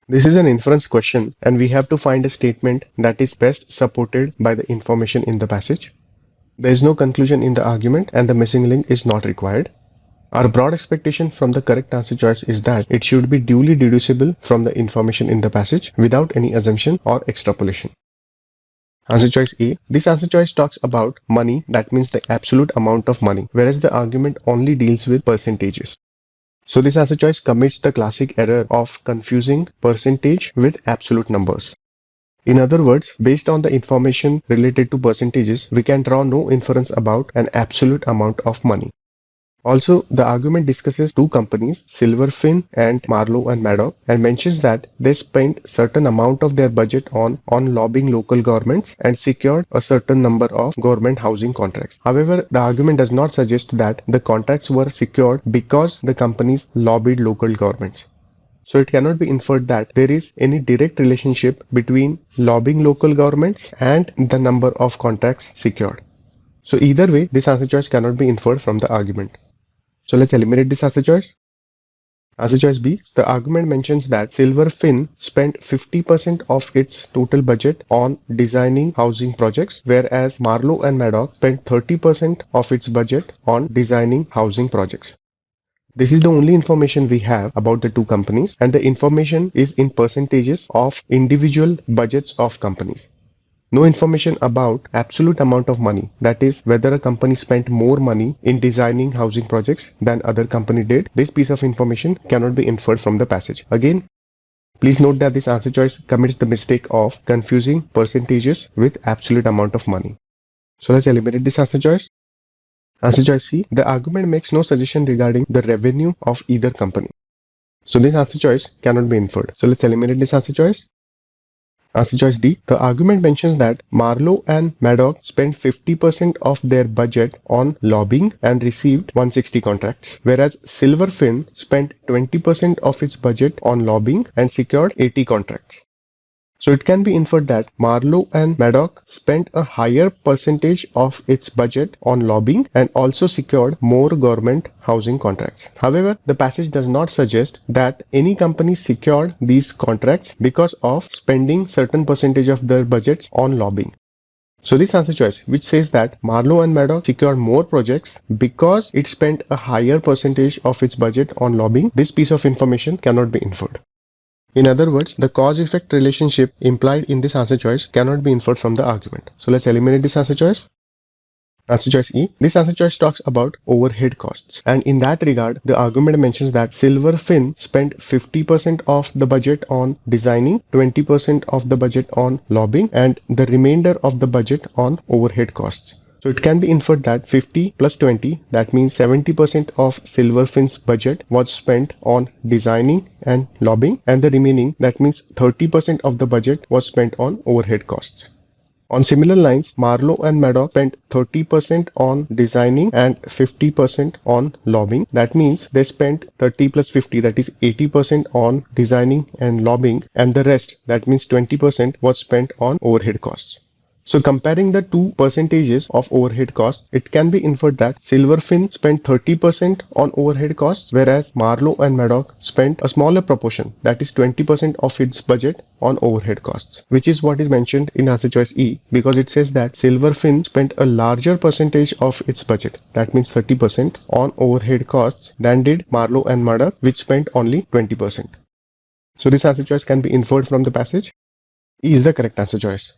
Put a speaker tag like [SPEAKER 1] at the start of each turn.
[SPEAKER 1] This is an inference question, and we have to find a statement that is best supported by the information in the passage. There is no conclusion in the argument, and the missing link is not required. Our broad expectation from the correct answer choice is that it should be duly deducible from the information in the passage without any assumption or extrapolation. Answer choice A. This answer choice talks about money, that means the absolute amount of money, whereas the argument only deals with percentages. So this answer choice commits the classic error of confusing percentage with absolute numbers. In other words, based on the information related to percentages, we can draw no inference about an absolute amount of money. Also, the argument discusses two companies, Silverfin and Marlowe and Madoff, and mentions that they spent certain amount of their budget on lobbying local governments and secured a certain number of government housing contracts. However, the argument does not suggest that the contracts were secured because the companies lobbied local governments. So it cannot be inferred that there is any direct relationship between lobbying local governments and the number of contracts secured. So either way, this answer choice cannot be inferred from the argument. So let's eliminate this answer choice. Answer choice B. The argument mentions that Silverfin spent 50% of its total budget on designing housing projects, whereas Marlowe and Madoff spent 30% of its budget on designing housing projects. This is the only information we have about the two companies, and the information is in percentages of individual budgets of companies. No information about absolute amount of money, that is, whether a company spent more money in designing housing projects than other company did. This piece of information cannot be inferred from the passage. Again, please note that this answer choice commits the mistake of confusing percentages with absolute amount of money. So let's eliminate this answer choice. Answer choice C. The argument makes no suggestion regarding the revenue of either company. So this answer choice cannot be inferred. So let's eliminate this answer choice. Answer choice D. The argument mentions that Marlowe and Madoff spent 50% of their budget on lobbying and received 160 contracts, whereas Silverfin spent 20% of its budget on lobbying and secured 80 contracts. So it can be inferred that Marlowe and Madoff spent a higher percentage of its budget on lobbying and also secured more government housing contracts. However, the passage does not suggest that any company secured these contracts because of spending certain percentage of their budgets on lobbying. So this answer choice, which says that Marlowe and Madoff secured more projects because it spent a higher percentage of its budget on lobbying, this piece of information cannot be inferred. In other words, the cause-effect relationship implied in this answer choice cannot be inferred from the argument. So let's eliminate this answer choice. Answer choice E. This answer choice talks about overhead costs. And in that regard, the argument mentions that Silverfin spent 50% of the budget on designing, 20% of the budget on lobbying, and the remainder of the budget on overhead costs. So it can be inferred that 50 plus 20, that means 70% of Silverfin's budget was spent on designing and lobbying, and the remaining, that means 30% of the budget was spent on overhead costs. On similar lines, Marlowe and Madoff spent 30% on designing and 50% on lobbying. That means they spent 30 plus 50, that is 80% on designing and lobbying, and the rest, that means 20%, was spent on overhead costs. So comparing the two percentages of overhead costs, it can be inferred that Silverfin spent 30% on overhead costs, whereas Marlowe and Madoff spent a smaller proportion, that is 20% of its budget on overhead costs, which is what is mentioned in answer choice E, because it says that Silverfin spent a larger percentage of its budget, that means 30%, on overhead costs than did Marlowe and Madoff, which spent only 20%. So this answer choice can be inferred from the passage. E is the correct answer choice.